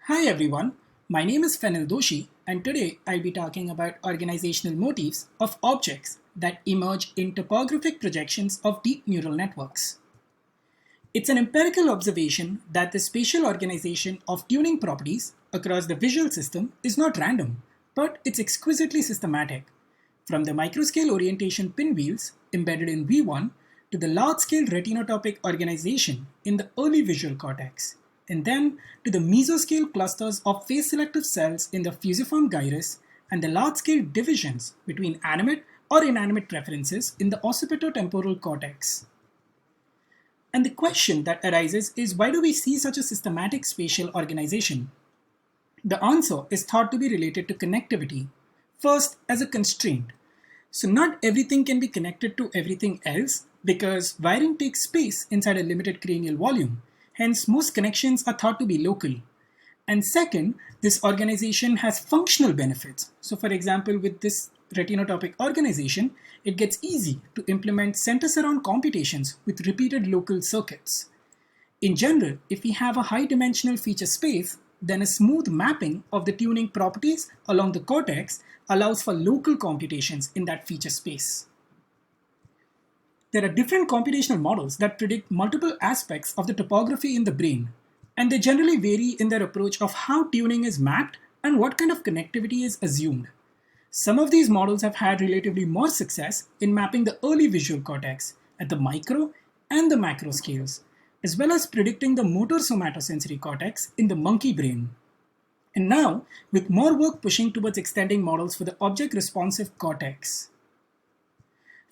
Hi everyone, my name is Fenil Doshi and today I'll be talking about organizational motifs of objects that emerge in topographic projections of deep neural networks. It's an empirical observation that the spatial organization of tuning properties across the visual system is not random, but it's exquisitely systematic. From the microscale orientation pinwheels embedded in V1 to the large-scale retinotopic organization in the early visual cortex, and then to the mesoscale clusters of phase-selective cells in the fusiform gyrus and the large-scale divisions between animate or inanimate preferences in the occipitotemporal cortex. And the question that arises is, why do we see such a systematic spatial organization? The answer is thought to be related to connectivity. First, as a constraint. So not everything can be connected to everything else because wiring takes space inside a limited cranial volume. Hence, most connections are thought to be local. And second, this organization has functional benefits. So for example, with this retinotopic organization, it gets easy to implement center surround computations with repeated local circuits. In general, if we have a high dimensional feature space, then a smooth mapping of the tuning properties along the cortex allows for local computations in that feature space. There are different computational models that predict multiple aspects of the topography in the brain, and they generally vary in their approach of how tuning is mapped and what kind of connectivity is assumed. Some of these models have had relatively more success in mapping the early visual cortex at the micro and the macro scales, as well as predicting the motor somatosensory cortex in the monkey brain. And now, with more work pushing towards extending models for the object-responsive cortex.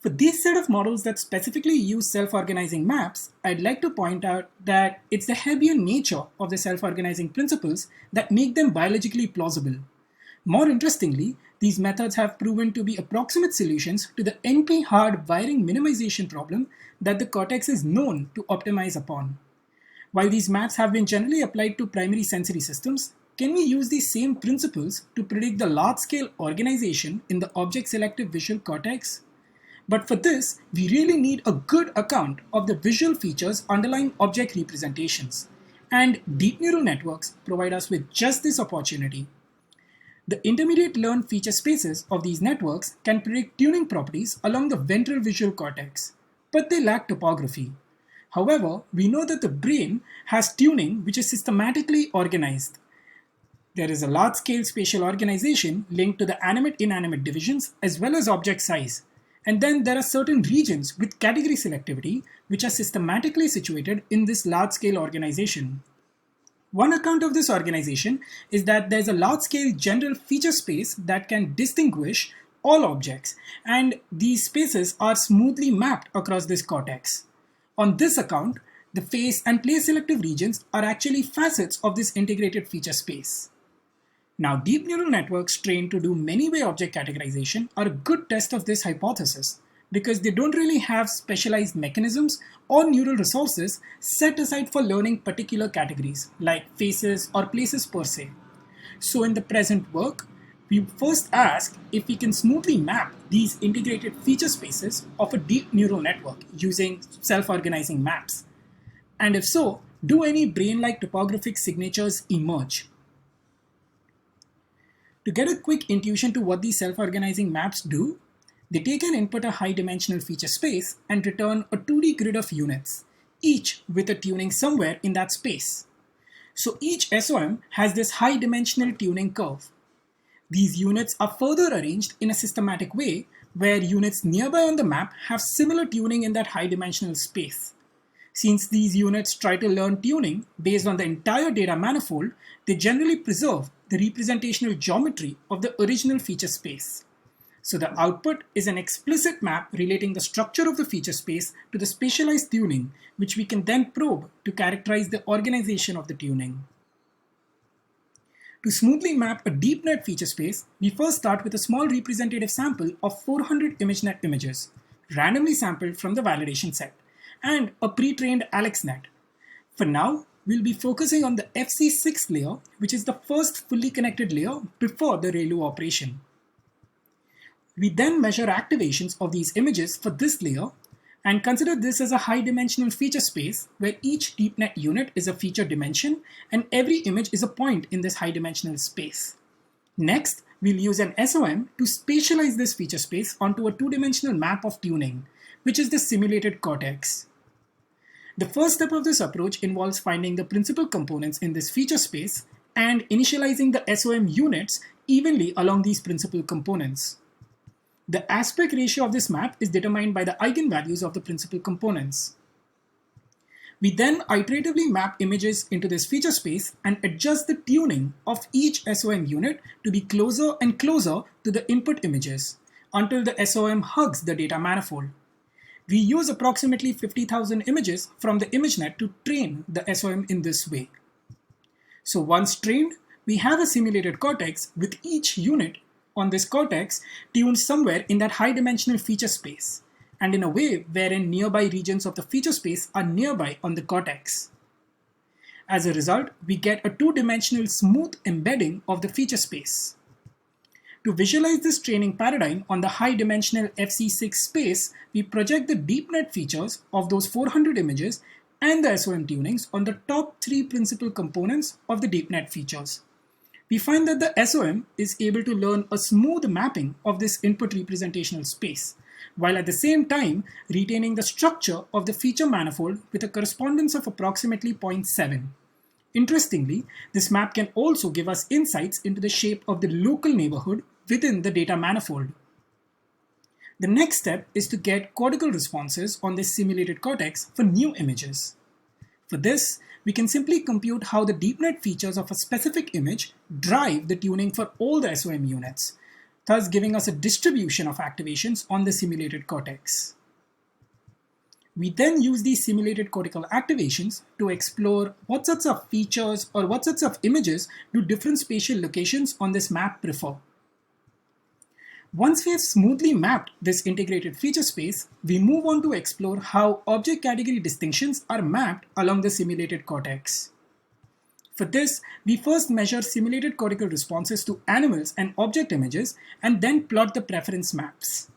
For these set of models that specifically use self-organizing maps, I'd like to point out that it's the Hebbian nature of the self-organizing principles that make them biologically plausible. More interestingly, these methods have proven to be approximate solutions to the NP-hard wiring minimization problem that the cortex is known to optimize upon. While these maps have been generally applied to primary sensory systems, can we use these same principles to predict the large-scale organization in the object-selective visual cortex? But for this, we really need a good account of the visual features underlying object representations. And deep neural networks provide us with just this opportunity. The intermediate learned feature spaces of these networks can predict tuning properties along the ventral visual cortex, but they lack topography. However, we know that the brain has tuning which is systematically organized. There is a large-scale spatial organization linked to the animate-inanimate divisions as well as object size. And then there are certain regions with category selectivity which are systematically situated in this large-scale organization. One account of this organization is that there's a large-scale general feature space that can distinguish all objects, and these spaces are smoothly mapped across this cortex. On this account, the face and place-selective regions are actually facets of this integrated feature space. Now, deep neural networks trained to do many-way object categorization are a good test of this hypothesis because they don't really have specialized mechanisms or neural resources set aside for learning particular categories like faces or places per se. So in the present work, we first ask if we can smoothly map these integrated feature spaces of a deep neural network using self-organizing maps. And if so, do any brain-like topographic signatures emerge? To get a quick intuition to what these self-organizing maps do, they take and input a high-dimensional feature space and return a 2D grid of units, each with a tuning somewhere in that space. So each SOM has this high-dimensional tuning curve. These units are further arranged in a systematic way where units nearby on the map have similar tuning in that high-dimensional space. Since these units try to learn tuning based on the entire data manifold, they generally preserve the representational geometry of the original feature space. So the output is an explicit map relating the structure of the feature space to the spatialized tuning, which we can then probe to characterize the organization of the tuning. To smoothly map a deepnet feature space, we first start with a small representative sample of 400 ImageNet images, randomly sampled from the validation set, and a pre-trained AlexNet. For now, we'll be focusing on the FC6 layer, which is the first fully connected layer before the ReLU operation. We then measure activations of these images for this layer, And consider this as a high-dimensional feature space where each deepnet unit is a feature dimension and every image is a point in this high-dimensional space. Next, we'll use an SOM to spatialize this feature space onto a two-dimensional map of tuning, which is the simulated cortex. The first step of this approach involves finding the principal components in this feature space and initializing the SOM units evenly along these principal components. The aspect ratio of this map is determined by the eigenvalues of the principal components. We then iteratively map images into this feature space and adjust the tuning of each SOM unit to be closer and closer to the input images until the SOM hugs the data manifold. We use approximately 50,000 images from the ImageNet to train the SOM in this way. So once trained, we have a simulated cortex with each unit on this cortex tuned somewhere in that high-dimensional feature space, and in a way wherein nearby regions of the feature space are nearby on the cortex. As a result, we get a two-dimensional smooth embedding of the feature space. To visualize this training paradigm on the high-dimensional FC6 space, we project the deepnet features of those 400 images and the SOM tunings on the top three principal components of the deepnet features. We find that the SOM is able to learn a smooth mapping of this input representational space, while at the same time retaining the structure of the feature manifold with a correspondence of approximately 0.7. Interestingly, this map can also give us insights into the shape of the local neighborhood within the data manifold. The next step is to get cortical responses on this simulated cortex for new images. For this, we can simply compute how the deepnet features of a specific image drive the tuning for all the SOM units, thus giving us a distribution of activations on the simulated cortex. We then use these simulated cortical activations to explore what sorts of features or what sorts of images do different spatial locations on this map prefer. Once we have smoothly mapped this integrated feature space, we move on to explore how object category distinctions are mapped along the simulated cortex. For this, we first measure simulated cortical responses to animals and object images and then plot the preference maps.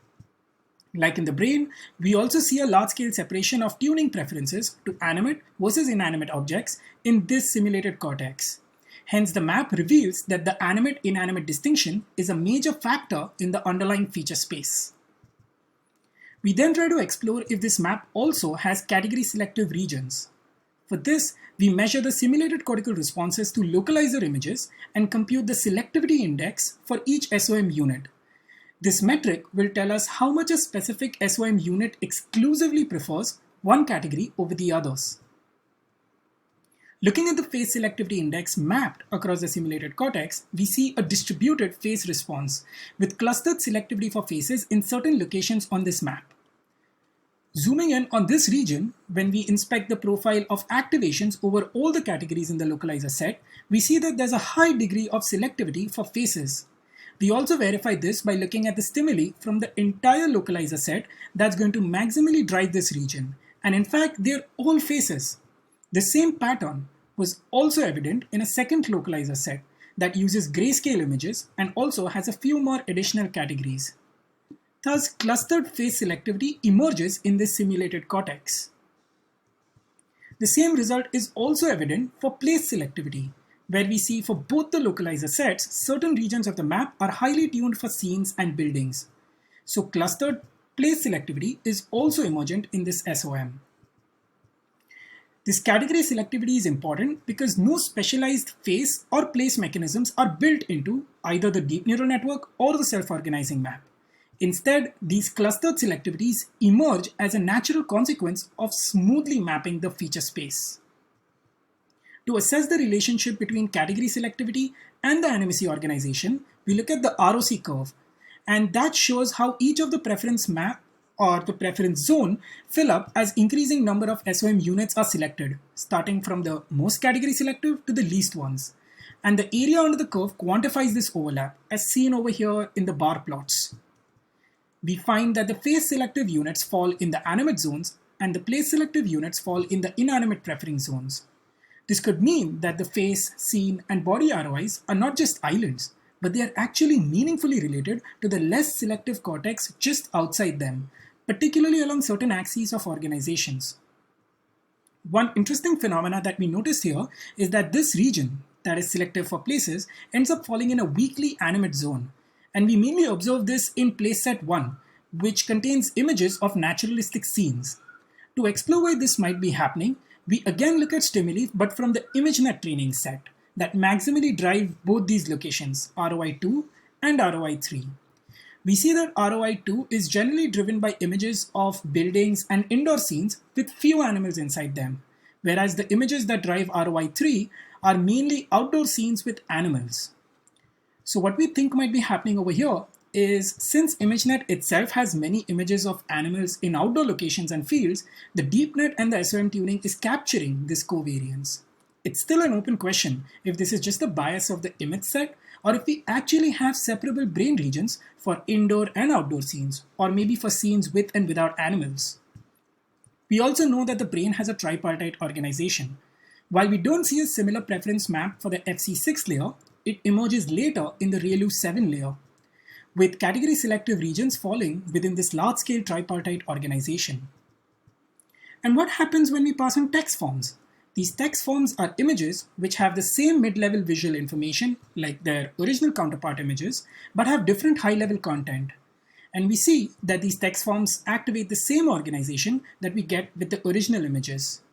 Like in the brain, we also see a large-scale separation of tuning preferences to animate versus inanimate objects in this simulated cortex. Hence, the map reveals that the animate-inanimate distinction is a major factor in the underlying feature space. We then try to explore if this map also has category-selective regions. For this, we measure the simulated cortical responses to localizer images and compute the selectivity index for each SOM unit. This metric will tell us how much a specific SOM unit exclusively prefers one category over the others. Looking at the phase selectivity index mapped across the simulated cortex, we see a distributed phase response with clustered selectivity for phases in certain locations on this map. Zooming in on this region, when we inspect the profile of activations over all the categories in the localizer set, we see that there's a high degree of selectivity for faces. We also verify this by looking at the stimuli from the entire localizer set that's going to maximally drive this region. And in fact, they're all faces. The same pattern was also evident in a second localizer set that uses grayscale images and also has a few more additional categories. Thus, clustered phase selectivity emerges in this simulated cortex. The same result is also evident for place selectivity, where we see for both the localizer sets, certain regions of the map are highly tuned for scenes and buildings. So clustered place selectivity is also emergent in this SOM. This category selectivity is important because no specialized phase or place mechanisms are built into either the deep neural network or the self-organizing map. Instead, these clustered selectivities emerge as a natural consequence of smoothly mapping the feature space. To assess the relationship between category selectivity and the animacy organization, we look at the ROC curve, and that shows how each of the preference map or the preference zone fill up as increasing number of SOM units are selected, starting from the most category selective to the least ones. And the area under the curve quantifies this overlap, as seen over here in the bar plots. We find that the phase selective units fall in the animate zones and the place selective units fall in the inanimate preferring zones. This could mean that the face, scene, and body ROIs are not just islands, but they are actually meaningfully related to the less selective cortex just outside them, particularly along certain axes of organizations. One interesting phenomena that we notice here is that this region, that is selective for places, ends up falling in a weakly animate zone. And we mainly observe this in place set 1, which contains images of naturalistic scenes. To explore why this might be happening, we again look at stimuli but from the ImageNet training set that maximally drive both these locations, ROI2 and ROI3. We see that ROI2 is generally driven by images of buildings and indoor scenes with few animals inside them, whereas the images that drive ROI3 are mainly outdoor scenes with animals. So what we think might be happening over here is since ImageNet itself has many images of animals in outdoor locations and fields, the deepnet and the SOM tuning is capturing this covariance. It's still an open question if this is just a bias of the image set or if we actually have separable brain regions for indoor and outdoor scenes, or maybe for scenes with and without animals. We also know that the brain has a tripartite organization. While we don't see a similar preference map for the FC6 layer, it emerges later in the ReLU 7 layer, with category selective regions falling within this large-scale tripartite organization. And what happens when we pass on text forms? These text forms are images which have the same mid-level visual information like their original counterpart images, but have different high-level content. And we see that these text forms activate the same organization that we get with the original images.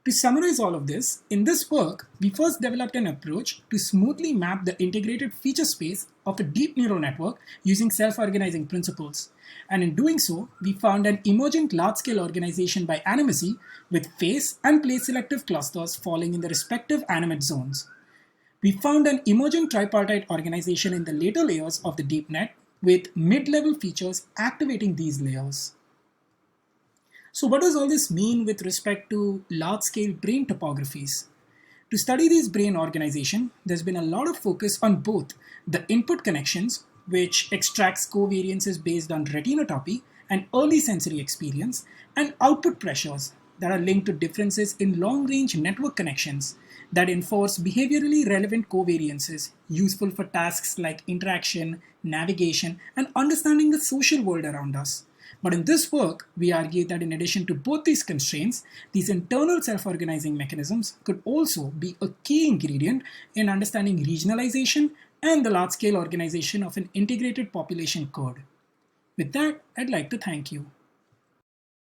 To summarize all of this, in this work, we first developed an approach to smoothly map the integrated feature space of a deep neural network using self-organizing principles. And in doing so, we found an emergent large-scale organization by animacy with face and place selective clusters falling in the respective animate zones. We found an emergent tripartite organization in the later layers of the deep net with mid-level features activating these layers. So what does all this mean with respect to large-scale brain topographies? To study these brain organization, there's been a lot of focus on both the input connections, which extracts covariances based on retinotopy and early sensory experience, and output pressures that are linked to differences in long-range network connections that enforce behaviorally relevant covariances useful for tasks like interaction, navigation, and understanding the social world around us. But in this work, we argue that in addition to both these constraints, these internal self-organizing mechanisms could also be a key ingredient in understanding regionalization and the large-scale organization of an integrated population code. With that, I'd like to thank you.